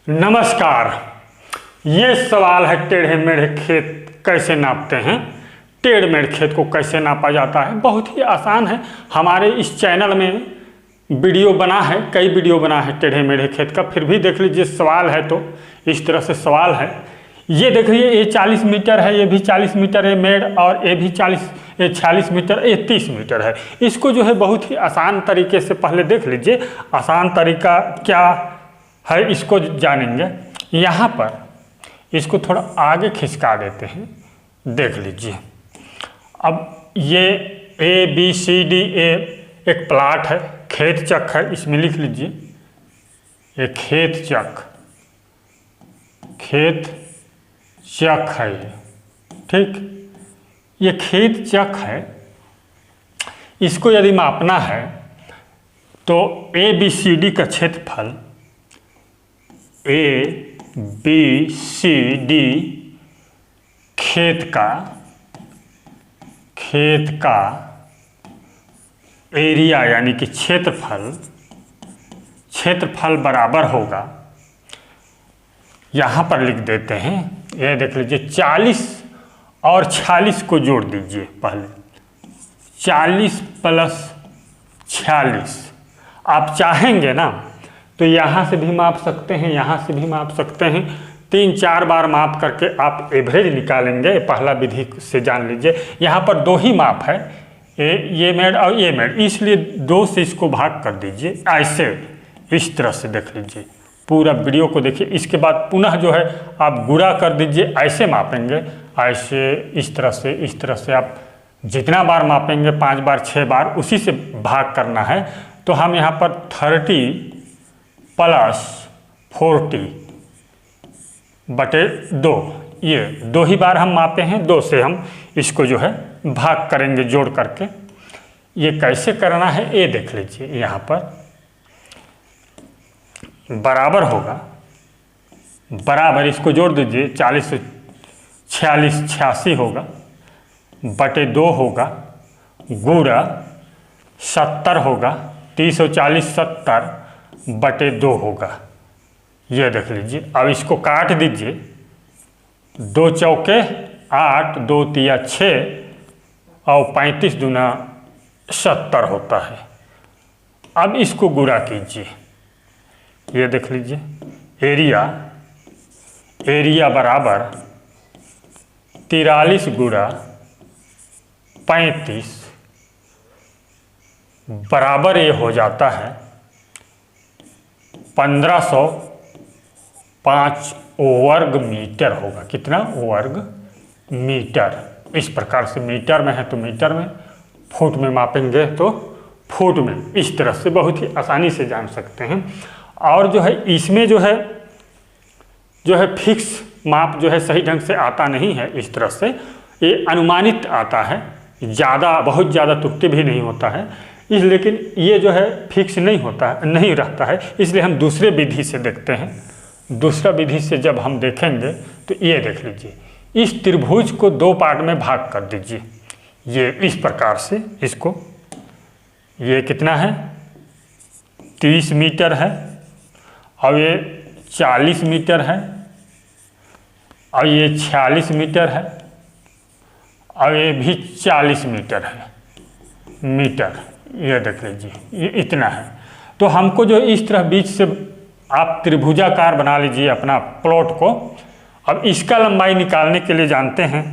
नमस्कार। ये सवाल है टेढ़े मेढ़े खेत कैसे नापते हैं। टेढ़े मेढ़े खेत को कैसे नापा जाता है, बहुत ही आसान है। हमारे इस चैनल में वीडियो बना है, कई वीडियो बना है टेढ़े मेढ़े खेत का। फिर भी देख लीजिए, सवाल है तो इस तरह से सवाल है। ये देखिए, ये 40 मीटर है, ये भी 40 मीटर है मेढ़, और ये भी 46 मीटर, ये 30 मीटर है। इसको जो है बहुत ही आसान तरीके से पहले देख लीजिए। आसान तरीका क्या है इसको जानेंगे। यहाँ पर इसको थोड़ा आगे खिसका देते हैं, देख लीजिए। अब ये ABCD एक प्लाट है, खेत चक है, इसमें लिख लीजिए ये खेत चक है ये, ठीक। ये खेत चक है, इसको यदि मापना है तो ABCD का क्षेत्रफल ABCD खेत का एरिया यानी कि क्षेत्रफल बराबर होगा। यहाँ पर लिख देते हैं, ये देख लीजिए 40 और 46 को जोड़ दीजिए। पहले 40 प्लस 46, आप चाहेंगे ना तो यहाँ से भी माप सकते हैं, यहाँ से भी माप सकते हैं। 3-4 बार माप करके आप एवरेज निकालेंगे। पहला विधि से जान लीजिए। यहाँ पर 2 ही माप है, ये मेढ़ और ये मेढ़, इसलिए 2 से इसको भाग कर दीजिए। ऐसे इस तरह से देख लीजिए, पूरा वीडियो को देखिए। इसके बाद पुनः जो है आप गुणा कर दीजिए, ऐसे मापेंगे, ऐसे इस तरह से आप जितना बार मापेंगे, 5 बार 6 बार, उसी से भाग करना है। तो हम यहाँ पर 30 प्लस 40 बटे 2, ये 2 ही बार हम मापे हैं, 2 से हम इसको जो है भाग करेंगे जोड़ करके। ये कैसे करना है ये देख लीजिए। यहाँ पर बराबर होगा, बराबर इसको जोड़ दीजिए। 40 से 46 86 होगा, बटे 2 होगा, गुणा 70 होगा, 30 और 40 70 बटे 2 होगा। ये देख लीजिए। अब इसको काट दीजिए। 2 चौके 8, 2 तिया 6 और 35 दूना 70 होता है। अब इसको गुणा कीजिए। ये देख लीजिए, एरिया बराबर 43 गुणा 35 बराबर ये हो जाता है 1505 वर्ग मीटर होगा। कितना? वर्ग मीटर। इस प्रकार से मीटर में है तो मीटर में, फुट में मापेंगे तो फुट में। इस तरह से बहुत ही आसानी से जान सकते हैं। और जो है इसमें जो है फिक्स माप जो है सही ढंग से आता नहीं है। इस तरह से ये अनुमानित आता है, बहुत ज़्यादा त्रुटि भी नहीं होता है। लेकिन ये जो है फिक्स नहीं रहता है। इसलिए हम दूसरे विधि से देखते हैं। दूसरा विधि से जब हम देखेंगे तो ये देख लीजिए, इस त्रिभुज को 2 पार्ट में भाग कर दीजिए। ये इस प्रकार से इसको, ये कितना है? 30 मीटर है, और ये 40 मीटर है, और ये 46 मीटर है, और ये भी 40 मीटर है। ये देख लीजिए, ये इतना है। तो हमको जो इस तरह बीच से आप त्रिभुजाकार बना लीजिए अपना प्लॉट को। अब इसका लंबाई निकालने के लिए जानते हैं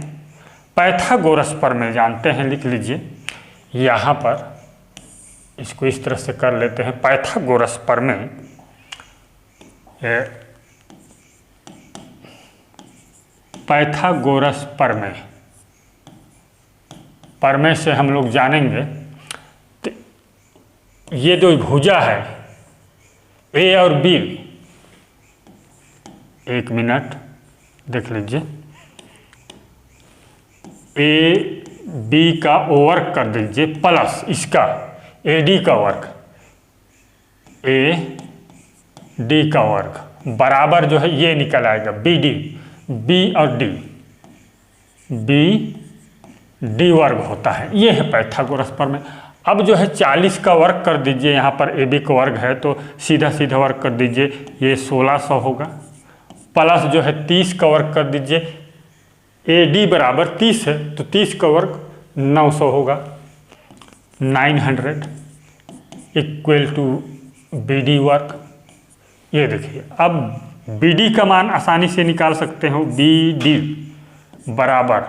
पाइथागोरस प्रमेय जानते हैं, लिख लीजिए। यहाँ पर इसको इस तरह से कर लेते हैं, पाइथागोरस प्रमेय। पाइथागोरस प्रमेय से हम लोग जानेंगे तो ये जो भुजा है A और B, 1 मिनट देख लीजिए। AB का वर्ग कर दीजिए प्लस इसका AD का वर्ग, AD का वर्ग बराबर जो है ये निकल आएगा BD, B और D वर्ग होता है। ये है पाइथागोरस प्रमेय। अब जो है 40 का वर्ग कर दीजिए, यहाँ पर ए बी का वर्ग है तो सीधा सीधा वर्ग कर दीजिए, ये 1600 होगा। प्लस जो है 30 का वर्ग कर दीजिए, ए डी बराबर 30 है तो 30 का वर्ग 900 होगा, 900 इक्वल टू बी डी वर्ग। ये देखिए, अब बी डी का मान आसानी से निकाल सकते हो, बी डी बराबर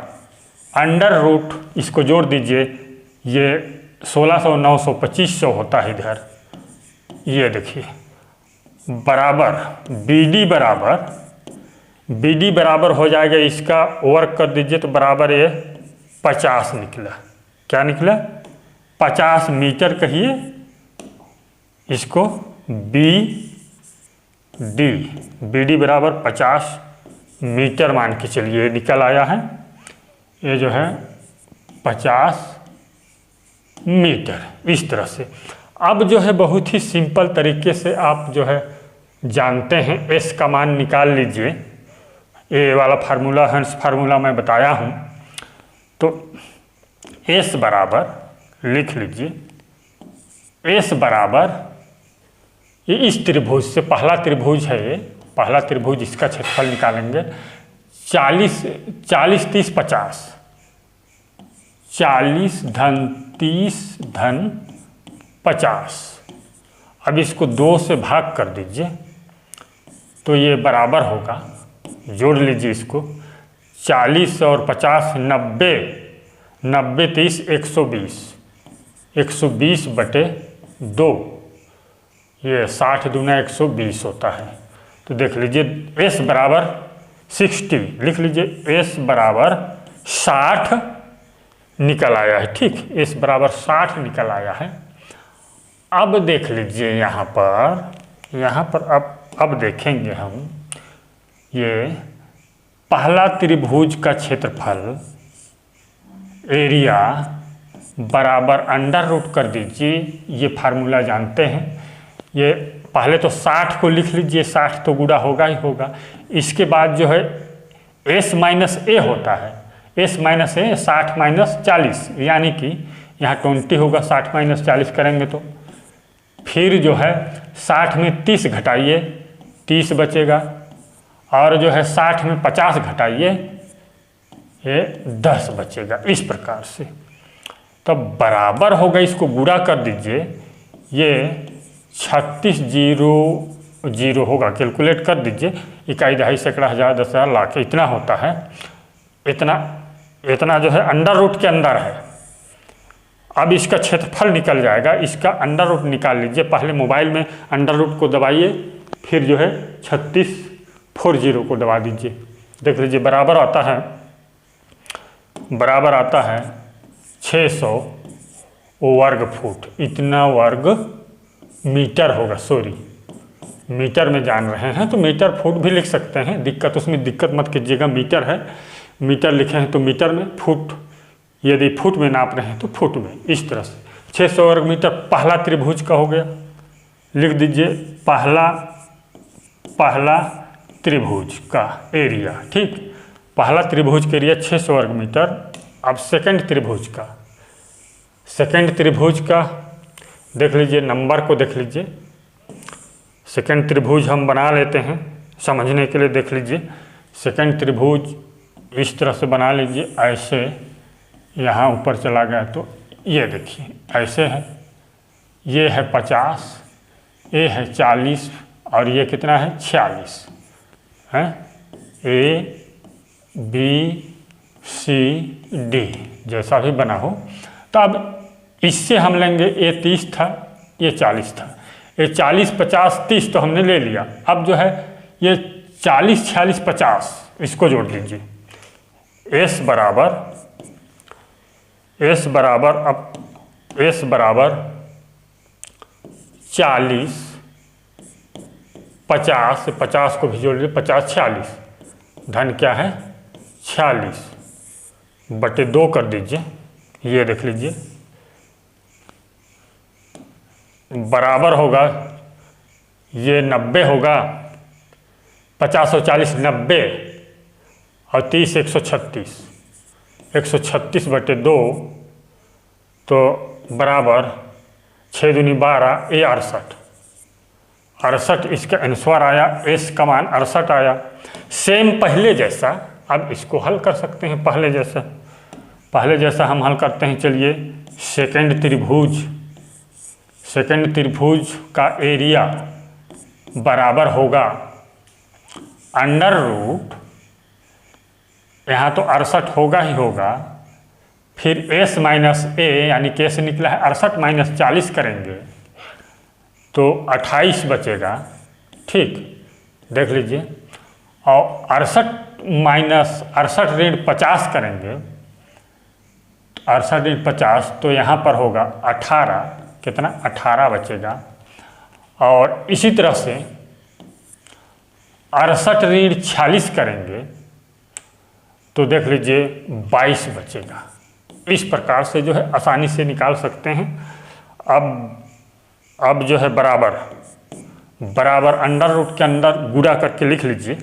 अंडर रूट, इसको जोड़ दीजिए, ये 1600 900 2500 होता है इधर, ये देखिए बराबर बी डी बराबर हो जाएगा, इसका वर्क कर दीजिए तो बराबर ये 50 निकला। क्या निकला? 50 मीटर कहिए इसको, बी डी बराबर 50 मीटर मान के चलिए, निकल आया है, ये जो है 50 मीटर। इस तरह से अब जो है बहुत ही सिंपल तरीके से आप जो है जानते हैं, एस का मान निकाल लीजिए। ये वाला फार्मूला हंस फार्मूला मैं बताया हूँ, तो एस बराबर लिख लीजिए, एस बराबर ये इस त्रिभुज से, पहला त्रिभुज है ये, पहला त्रिभुज, इसका क्षेत्रफल निकालेंगे 40 30 50, 40 धन 30 धन 50। अब इसको 2 से भाग कर दीजिए तो ये बराबर होगा, जोड़ लीजिए इसको, 40 और 50 90, 90 30 120, 120 बटे 2, ये 60 दूना 120 होता है। तो देख लीजिए एस बराबर 60, लिख लीजिए एस बराबर 60 निकल आया है। ठीक, एस बराबर 60 निकल आया है। अब देख लीजिए यहाँ पर अब देखेंगे हम, ये पहला त्रिभुज का क्षेत्रफल एरिया बराबर अंडर रूट कर दीजिए, ये फार्मूला जानते हैं। ये पहले तो 60 को लिख लीजिए, 60 तो गुणा होगा ही होगा। इसके बाद जो है एस माइनस ए होता है, एस माइनस ए 60 माइनस 40, यानी कि यहाँ 20 होगा, 60 माइनस 40 करेंगे तो फिर जो है 60 में 30 घटाइए, 30 बचेगा, और जो है 60 में 50 घटाइए, ये 10 बचेगा। इस प्रकार से तब बराबर होगा, इसको गुणा कर दीजिए, ये 3600 होगा, कैलकुलेट कर दीजिए, इकाई दहाई सैकड़ा हज़ार 10,000 लाख इतना होता है। इतना जो है अंडर रूट के अंदर है। अब इसका क्षेत्रफल निकल जाएगा, इसका अंडर रूट निकाल लीजिए। पहले मोबाइल में अंडर रूट को दबाइए, फिर जो है 3640 को दबा दीजिए, देख लीजिए बराबर आता है 600 वर्ग फुट, इतना वर्ग मीटर होगा। सॉरी, मीटर में जान रहे हैं तो मीटर फुट भी लिख सकते हैं, उसमें दिक्कत मत कीजिएगा। मीटर है, मीटर लिखे हैं तो मीटर में, फुट यदि फुट में नाप रहे हैं तो फुट में। इस तरह से 600 वर्ग मीटर पहला त्रिभुज का हो गया। लिख दीजिए पहला त्रिभुज का एरिया। ठीक, पहला त्रिभुज का एरिया 600 वर्ग मीटर। अब सेकंड त्रिभुज का देख लीजिए, नंबर को देख लीजिए। सेकंड त्रिभुज हम बना लेते हैं समझने के लिए। देख लीजिए सेकंड त्रिभुज इस तरह से बना लीजिए, ऐसे यहाँ ऊपर चला गया तो ये देखिए ऐसे है, ये है 50, ये है 40 और ये कितना है 46 है, ए बी सी डी जैसा भी बना हो। तो अब इससे हम लेंगे, ये 30 था, ये 40 था, ये 40 50 30 तो हमने ले लिया। अब जो है ये 40 46 50 इसको जोड़ लीजिए। एस बराबर अब एस बराबर 40 50 को भी जोड़ लीजिए, 50 46 धन क्या है 46 बटे 2 कर दीजिए। ये देख लीजिए बराबर होगा, ये 90 होगा, 50 और 40 90 और 30 136 बटे 2 तो बराबर 6 दूनी 12 ए 68, 68 इसका आंसर आया, एस का मान 68 आया। सेम पहले जैसा अब इसको हल कर सकते हैं। पहले जैसा हम हल करते हैं। चलिए, सेकंड त्रिभुज का एरिया बराबर होगा अंडर रूट, यहाँ तो 68 होगा ही होगा, फिर s माइनस ए, यानी कि s निकला है 68 माइनस 40 करेंगे तो 28 बचेगा। ठीक, देख लीजिए। और 68 माइनस 68 ऋण 50 करेंगे, 68 ऋण 50 तो यहाँ पर होगा 18, कितना 18 बचेगा। और इसी तरह से 68 ऋण 46 करेंगे तो देख लीजिए 22 बचेगा। इस प्रकार से जो है आसानी से निकाल सकते हैं। अब जो है बराबर अंडर रूट के अंदर गुणा करके लिख लीजिए,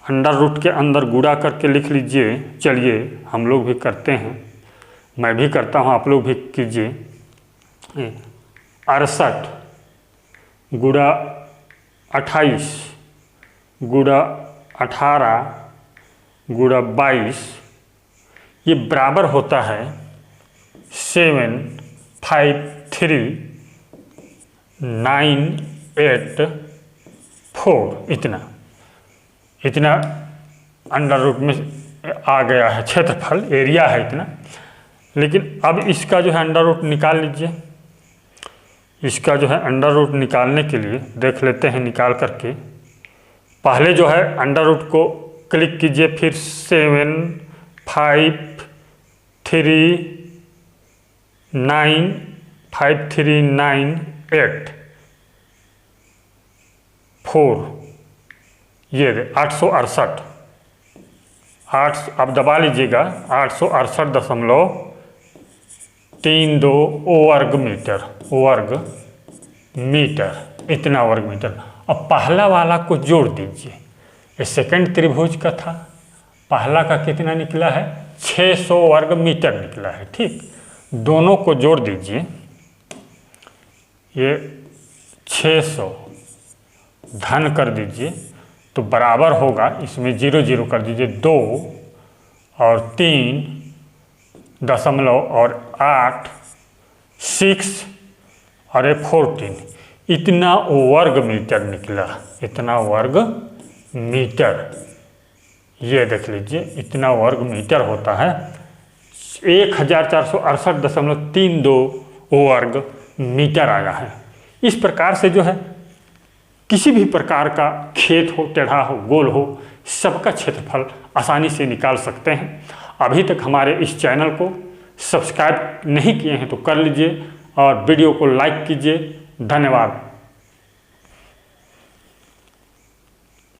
अंडर रूट के अंदर गुणा करके लिख लीजिए। चलिए हम लोग भी करते हैं, मैं भी करता हूँ, आप लोग भी कीजिए। 68 गुणा 28 गुणा 18 गुणा 22, ये बराबर होता है 753,984। इतना अंडर रूट में आ गया है क्षेत्रफल, एरिया है इतना। लेकिन अब इसका जो है अंडर रूट निकाल लीजिए। इसका जो है अंडर रूट निकालने के लिए देख लेते हैं निकाल करके। पहले जो है अंडर रूट को क्लिक कीजिए, फिर 753,984, ये 868, अब दबा लीजिएगा, 868.32 वर्ग मीटर, इतना वर्ग मीटर। अब पहला वाला को जोड़ दीजिए, ये सेकंड त्रिभुज का था, पहला का कितना निकला है 600 वर्ग मीटर निकला है। ठीक, दोनों को जोड़ दीजिए, ये 600 धन कर दीजिए तो बराबर होगा, इसमें 0 0 कर दीजिए, 2 और 3 दशमलव और 8 6 और 14, इतना वर्ग मीटर निकला, इतना वर्ग मीटर। ये देख लीजिए, इतना वर्ग मीटर होता है, 1468.32 वर्ग मीटर आया है। इस प्रकार से जो है किसी भी प्रकार का खेत हो, टेढ़ा हो, गोल हो, सबका क्षेत्रफल आसानी से निकाल सकते हैं। अभी तक हमारे इस चैनल को सब्सक्राइब नहीं किए हैं तो कर लीजिए और वीडियो को लाइक कीजिए। धन्यवाद।